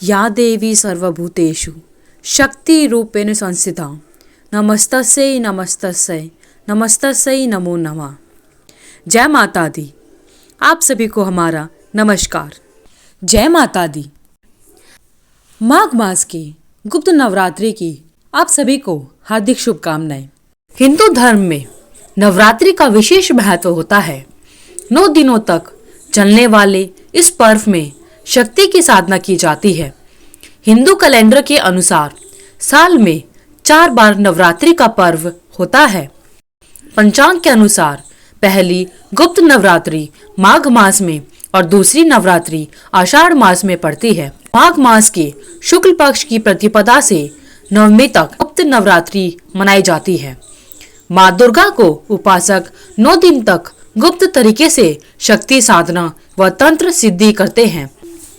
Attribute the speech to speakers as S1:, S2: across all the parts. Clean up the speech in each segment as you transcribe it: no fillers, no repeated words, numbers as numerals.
S1: या देवी सर्वभूतेषु शक्तिरूपेण संस्थिता नमस्तस्यै नमस्तस्यै नमस्तस्यै नमो नमः। जय माता दी। आप सभी को हमारा नमस्कार। जय माता दी। माघ मास के गुप्त नवरात्रि की आप सभी को हार्दिक शुभकामनाएं। हिंदू धर्म में नवरात्रि का विशेष महत्व होता है। 9 दिनों तक चलने वाले इस पर्व में शक्ति की साधना की जाती है। हिंदू कैलेंडर के अनुसार साल में 4 बार नवरात्रि का पर्व होता है। पंचांग के अनुसार पहली गुप्त नवरात्रि माघ मास में और दूसरी नवरात्रि आषाढ़ मास में पड़ती है। माघ मास के शुक्ल पक्ष की प्रतिपदा से नवमी तक गुप्त नवरात्रि मनाई जाती है। माँ दुर्गा को उपासक 9 दिन तक गुप्त तरीके से शक्ति साधना व तंत्र सिद्धि करते हैं।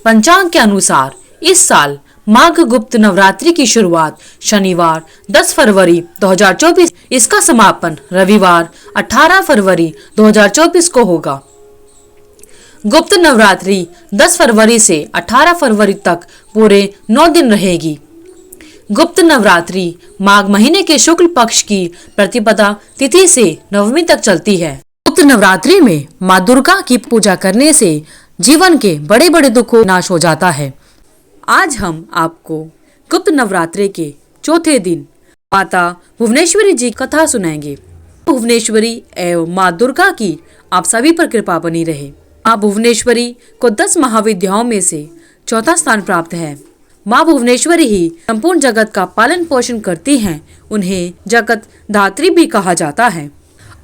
S1: पंचांग के अनुसार इस साल माघ गुप्त नवरात्रि की शुरुआत शनिवार 10 फरवरी 2024, इसका समापन रविवार 18 फरवरी 2024 को होगा। गुप्त नवरात्रि 10 फरवरी से 18 फरवरी तक पूरे 9 दिन रहेगी। गुप्त नवरात्रि माघ महीने के शुक्ल पक्ष की प्रतिपदा तिथि से नवमी तक चलती है। गुप्त नवरात्रि में माँ दुर्गा की पूजा करने से जीवन के बड़े बड़े दुखों नाश हो जाता है। आज हम आपको गुप्त नवरात्रि के चौथे दिन माता भुवनेश्वरी जी कथा सुनाएंगे। भुवनेश्वरी एवं माँ दुर्गा की आप सभी पर कृपा बनी रहे। माँ भुवनेश्वरी को 10 महाविद्याओं में से चौथा स्थान प्राप्त है। माँ भुवनेश्वरी ही संपूर्ण जगत का पालन पोषण करती हैं। उन्हें जगत धात्री भी कहा जाता है।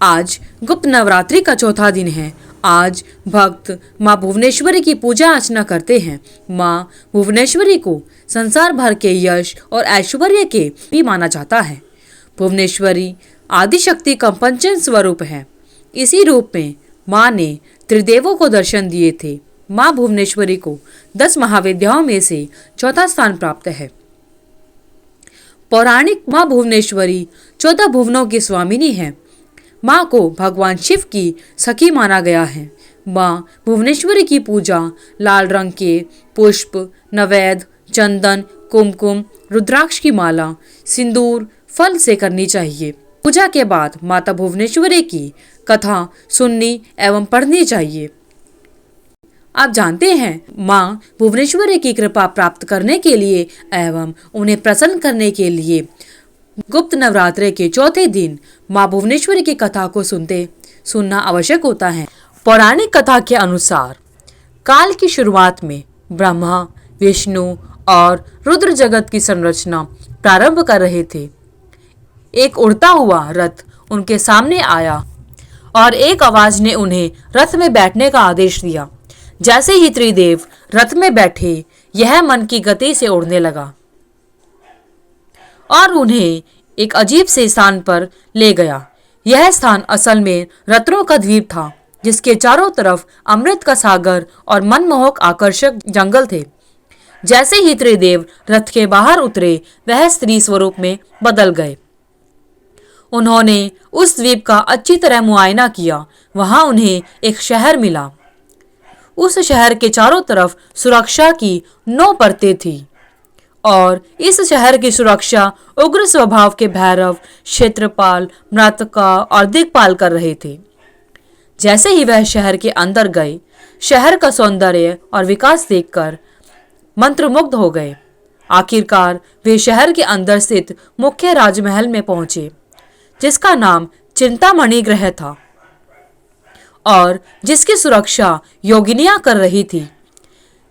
S1: आज गुप्त नवरात्रि का चौथा दिन है। आज भक्त माँ भुवनेश्वरी की पूजा अर्चना करते हैं। माँ भुवनेश्वरी को संसार भर के यश और ऐश्वर्य के भी माना जाता है। भुवनेश्वरी आदिशक्ति का पंचम स्वरूप है। इसी रूप में माँ ने त्रिदेवों को दर्शन दिए थे। माँ भुवनेश्वरी को 10 महाविद्याओं में से चौथा स्थान प्राप्त है। पौराणिक माँ भुवनेश्वरी 14 भुवनों की स्वामिनी है। माँ को भगवान शिव की सखी माना गया है। माँ भुवनेश्वरी की पूजा लाल रंग के पुष्प, नवेद, चंदन, कुमकुम, रुद्राक्ष की माला, सिंदूर, फल से करनी चाहिए। पूजा के बाद माता भुवनेश्वरी की कथा सुननी एवं पढ़नी चाहिए। आप जानते हैं, माँ भुवनेश्वरी की कृपा प्राप्त करने के लिए एवं उन्हें प्रसन्न करने के लिए गुप्त नवरात्रि के चौथे दिन माँ भुवनेश्वरी की कथा को सुनना आवश्यक होता है। पौराणिक कथा के अनुसार काल की शुरुआत में ब्रह्मा, विष्णु और रुद्र जगत की संरचना प्रारंभ कर रहे थे। एक उड़ता हुआ रथ उनके सामने आया और एक आवाज ने उन्हें रथ में बैठने का आदेश दिया। जैसे ही त्रिदेव रथ में बैठे, यह मन की गति से उड़ने लगा और उन्हें एक अजीब से स्थान पर ले गया। यह स्थान असल में रत्नों का द्वीप था, जिसके चारों तरफ अमृत का सागर और मनमोहक आकर्षक जंगल थे। जैसे ही त्रिदेव रथ के बाहर उतरे, वह स्त्री स्वरूप में बदल गए। उन्होंने उस द्वीप का अच्छी तरह मुआयना किया। वहां उन्हें एक शहर मिला। उस शहर के चारों तरफ सुरक्षा की 9 परतें थी और इस शहर की सुरक्षा उग्र स्वभाव के भैरव, क्षेत्रपाल, म्रातका और दिक्पाल कर रहे थे। जैसे ही वह शहर के अंदर गए, शहर का सौंदर्य और विकास देखकर मंत्रमुग्ध हो गए। आखिरकार वे शहर के अंदर स्थित मुख्य राजमहल में पहुंचे, जिसका नाम चिंतामणि गृह था और जिसकी सुरक्षा योगिनियां कर रही थी।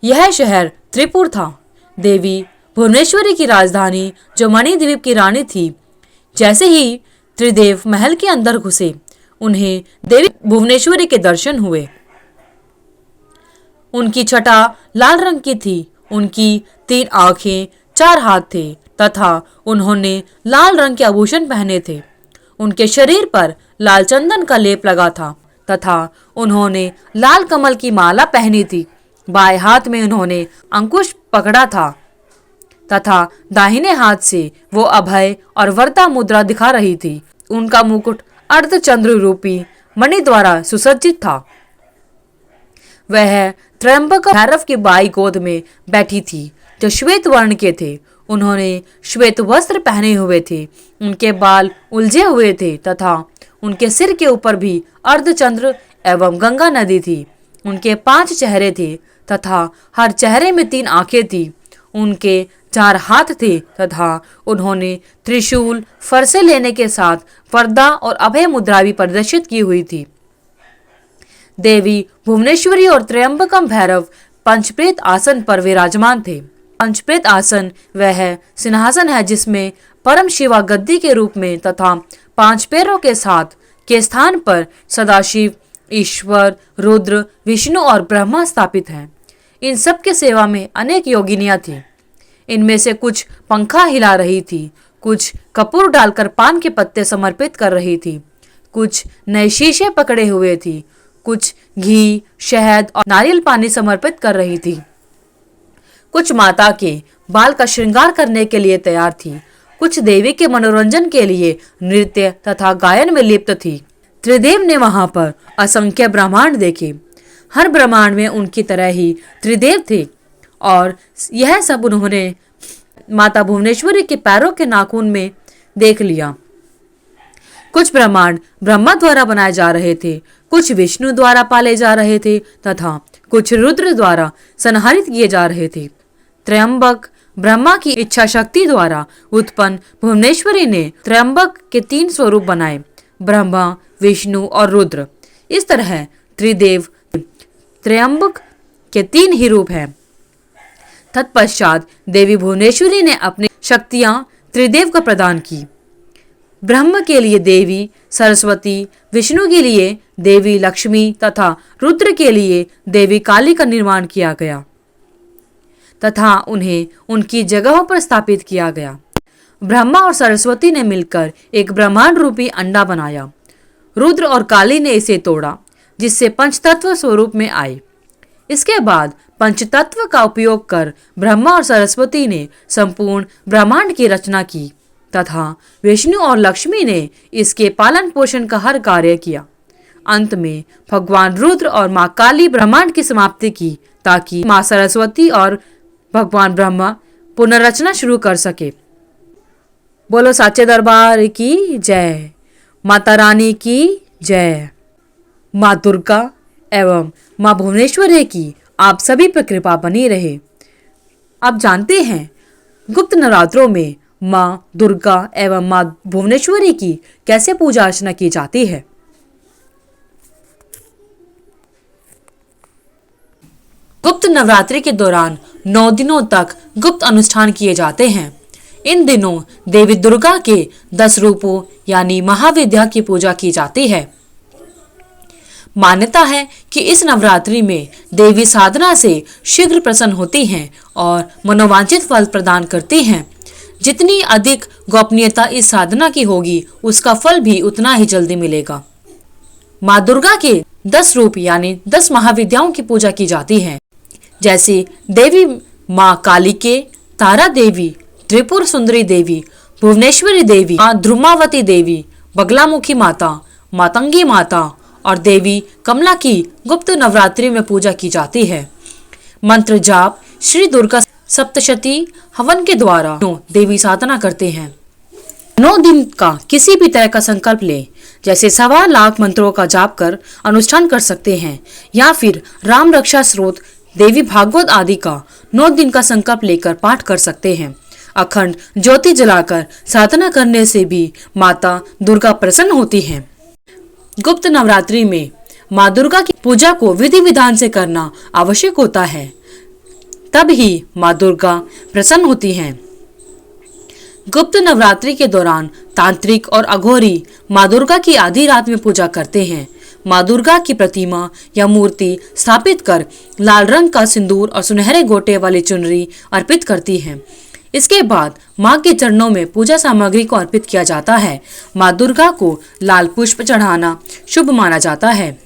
S1: यह शहर त्रिपुर था, देवी भुवनेश्वरी की राजधानी, जो मणिद्वीप की रानी थी। जैसे ही त्रिदेव महल के अंदर घुसे, उन्हें देवी भुवनेश्वरी के दर्शन हुए। उनकी छटा लाल रंग की थी। उनकी 3 आंखें, 4 हाथ थे तथा उन्होंने लाल रंग के आभूषण पहने थे। उनके शरीर पर लाल चंदन का लेप लगा था तथा उन्होंने लाल कमल की माला पहनी थी। बाएं हाथ में उन्होंने अंकुश पकड़ा था तथा दाहिने हाथ से वो अभय और वरदा मुद्रा दिखा रही थी। उनका मुकुट अर्धचंद्र रूपी मणि द्वारा सुसज्जित था। वह त्रयंबक भैरव की बाई गोद में बैठी थी, जो श्वेत वर्ण के थे। उन्होंने श्वेत वस्त्र पहने हुए थे, उनके बाल उलझे हुए थे तथा उनके सिर के ऊपर भी अर्धचंद्र एवं गंगा नदी थी। उनके 5 चेहरे थे तथा हर चेहरे में 3 आंखें थी। उनके 4 हाथ थे तथा उन्होंने त्रिशूल, फरसे लेने के साथ पर्दा और अभय मुद्रा भी प्रदर्शित की हुई थी। देवी भुवनेश्वरी और त्र्यंबकम भैरव पंचप्रेत आसन पर विराजमान थे। पंचप्रेत आसन वह सिंहासन है जिसमें परम शिवा गद्दी के रूप में तथा 5 पैरों के साथ के स्थान पर सदाशिव, ईश्वर, रुद्र, विष्णु और ब्रह्मा स्थापित हैं। इन सब के सेवा में अनेक योगिनियां थीं। इनमें से कुछ पंखा हिला रही थी, कुछ कपूर डालकर पान के पत्ते समर्पित कर रही थी, कुछ नए शीशे पकड़े हुए थी, कुछ घी, शहद और नारियल पानी समर्पित कर रही थी, कुछ माता के बाल का श्रृंगार करने के लिए तैयार थी, कुछ देवी के मनोरंजन के लिए नृत्य तथा गायन में लिप्त थी। त्रिदेव ने वहां पर असंख्य ब्रह्मांड देखे। हर ब्रह्मांड में उनकी तरह ही त्रिदेव थे और यह सब उन्होंने माता भुवनेश्वरी के पैरों के नाखून में देख लिया। कुछ ब्रह्मांड ब्रह्मा द्वारा बनाए जा रहे थे, कुछ विष्णु द्वारा पाले जा रहे थे तथा कुछ रुद्र द्वारा संहारित किए जा रहे थे। त्र्यंबक ब्रह्मा की इच्छा शक्ति द्वारा उत्पन्न भुवनेश्वरी ने त्र्यंबक के 3 स्वरूप बनाए, ब्रह्मा, विष्णु और रुद्र। इस तरह त्रिदेव त्र्यंबक के 3 ही रूप हैं। तत्पश्चात देवी भुवनेश्वरी ने अपनी शक्तियां त्रिदेव को प्रदान की। ब्रह्म के लिए देवी सरस्वती, विष्णु के लिए देवी लक्ष्मी तथा रुद्र के लिए देवी काली का निर्माण किया गया तथा उन्हें उनकी जगहों पर स्थापित किया गया। ब्रह्मा और सरस्वती ने मिलकर एक ब्रह्मांड रूपी अंडा बनाया। रुद्र और काली ने इसे तोड़ा, जिससे पंचतत्व स्वरूप में आए। इसके बाद पंचतत्व का उपयोग कर ब्रह्मा और सरस्वती ने संपूर्ण ब्रह्मांड की रचना की तथा विष्णु और लक्ष्मी ने इसके पालन पोषण का हर कार्य किया। अंत में भगवान रुद्र और माँ काली ब्रह्मांड की समाप्ति की ताकि माँ सरस्वती और भगवान ब्रह्मा पुनर्रचना शुरू कर सके। बोलो साचे दरबार की जय, माता रानी की जय। माँ दुर्गा एवं माँ भुवनेश्वरी की आप सभी पर कृपा बनी रहे। आप जानते हैं गुप्त नवरात्रों में माँ दुर्गा एवं माँ भुवनेश्वरी की कैसे पूजा अर्चना की जाती है। गुप्त नवरात्रि के दौरान 9 दिनों तक गुप्त अनुष्ठान किए जाते हैं। इन दिनों देवी दुर्गा के 10 रूपों यानी महाविद्या की पूजा की जाती है। मान्यता है कि इस नवरात्रि में देवी साधना से शीघ्र प्रसन्न होती हैं और मनोवांछित फल प्रदान करती हैं। जितनी अधिक गोपनीयता इस साधना की होगी, उसका फल भी उतना ही जल्दी मिलेगा। माँ दुर्गा के 10 रूप यानी 10 महाविद्याओं की पूजा की जाती है, जैसे देवी माँ कालिके, तारा देवी, त्रिपुर सुंदरी देवी, भुवनेश्वरी देवी, माँ ध्रुमावती देवी, बगलामुखी माता, मातंगी माता और देवी कमला की गुप्त नवरात्रि में पूजा की जाती है। मंत्र जाप श्री दुर्गा सप्तशती हवन के द्वारा देवी साधना करते हैं। 9 दिन का किसी भी तरह का संकल्प लें, जैसे 1.25 लाख मंत्रों का जाप कर अनुष्ठान कर सकते हैं या फिर राम रक्षा स्रोत, देवी भागवत आदि का 9 दिन का संकल्प लेकर पाठ कर सकते हैं। अखंड ज्योति जलाकर साधना करने से भी माता दुर्गा प्रसन्न होती हैं। गुप्त नवरात्रि में माँ दुर्गा की पूजा को विधि विधान से करना आवश्यक होता है, तब ही माँ दुर्गा प्रसन्न होती हैं। गुप्त नवरात्रि के दौरान तांत्रिक और अघोरी माँ दुर्गा की आधी रात में पूजा करते हैं। माँ दुर्गा की प्रतिमा या मूर्ति स्थापित कर लाल रंग का सिंदूर और सुनहरे गोटे वाली चुनरी अर्पित करती हैं। इसके बाद माँ के चरणों में पूजा सामग्री को अर्पित किया जाता है। माँ दुर्गा को लाल पुष्प चढ़ाना शुभ माना जाता है।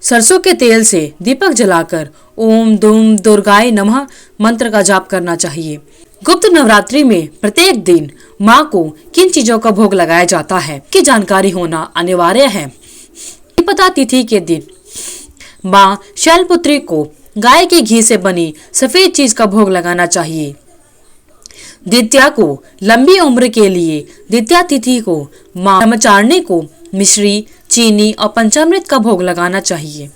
S1: सरसों के तेल से दीपक जलाकर ओम दुम दुर्गाय नमः मंत्र का जाप करना चाहिए। गुप्त नवरात्रि में प्रत्येक दिन माँ को किन चीजों का भोग लगाया जाता है की जानकारी होना अनिवार्य है। पता तिथि के दिन माँ शैलपुत्री को गाय के घी से बनी सफेद चीज का भोग लगाना चाहिए। द्वितीया को लंबी उम्र के लिए द्वितीया तिथि को मां ब्रह्मचारिणी को मिश्री, चीनी और पंचामृत का भोग लगाना चाहिए।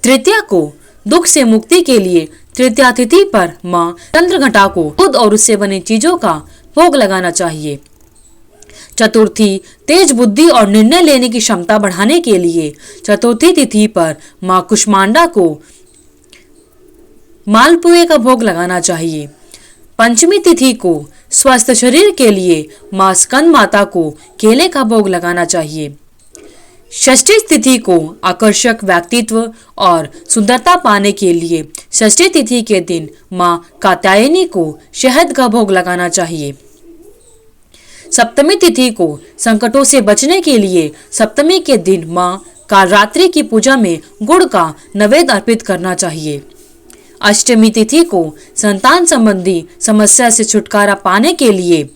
S1: तृतीया को दुख से मुक्ति के लिए तृतीया तिथि पर मां चंद्रघटा को दूध और उससे बनी चीजों का भोग लगाना चाहिए। चतुर्थी तेज बुद्धि और निर्णय लेने की क्षमता बढ़ाने के लिए चतुर्थी तिथि पर मां कुष्मांडा को मालपुए का भोग लगाना चाहिए। पंचमी तिथि को स्वस्थ शरीर के लिए मां स्कंद माता को केले का भोग लगाना चाहिए। षष्ठी तिथि को आकर्षक व्यक्तित्व और सुंदरता पाने के लिए षष्ठी तिथि के दिन मां कात्यायनी को शहद का भोग लगाना चाहिए। सप्तमी तिथि को संकटों से बचने के लिए सप्तमी के दिन मां कालरात्रि की पूजा में गुड़ का नैवेद्य अर्पित करना चाहिए। अष्टमी तिथि को संतान संबंधी समस्या से छुटकारा पाने के लिए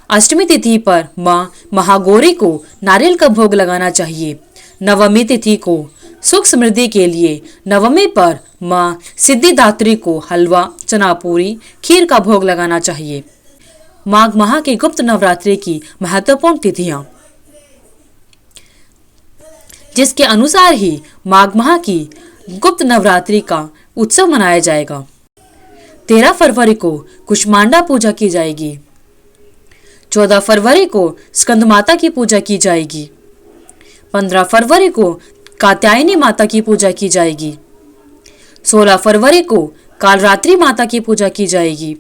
S1: अष्टमी तिथि पर मां महागौरी को नारियल का भोग लगाना चाहिए। नवमी तिथि को सुख समृद्धि के लिए नवमी पर मां सिद्धिदात्री को हलवा, चनापूरी, खीर का भोग लगाना चाहिए। माघ माह के गुप्त नवरात्रि की महत्वपूर्ण तिथियां, जिसके अनुसार ही माघ माह की गुप्त नवरात्रि का उत्सव मनाया जाएगा। 13 फरवरी को कुष्मांडा पूजा की जाएगी। 14 फरवरी को स्कंद माता की पूजा की जाएगी। 15 फरवरी को कात्यायनी माता की पूजा की जाएगी। 16 फरवरी को कालरात्रि माता की पूजा की जाएगी।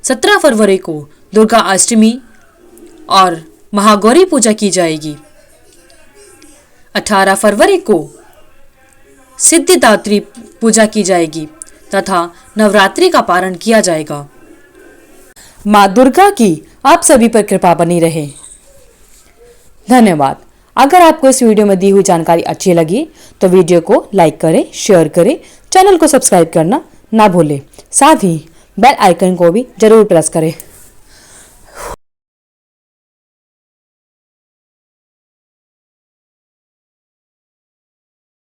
S1: 17 फरवरी को दुर्गा अष्टमी और महागौरी पूजा की जाएगी। 18 फरवरी को सिद्धिदात्री पूजा की जाएगी तथा नवरात्रि का पारण किया जाएगा। माँ दुर्गा की आप सभी पर कृपा बनी रहे। धन्यवाद। अगर आपको इस वीडियो में दी हुई जानकारी अच्छी लगी तो वीडियो को लाइक करें, शेयर करें, चैनल को सब्सक्राइब करना ना भूलें। साथ ही बेल आइकन को भी जरूर प्रेस करें।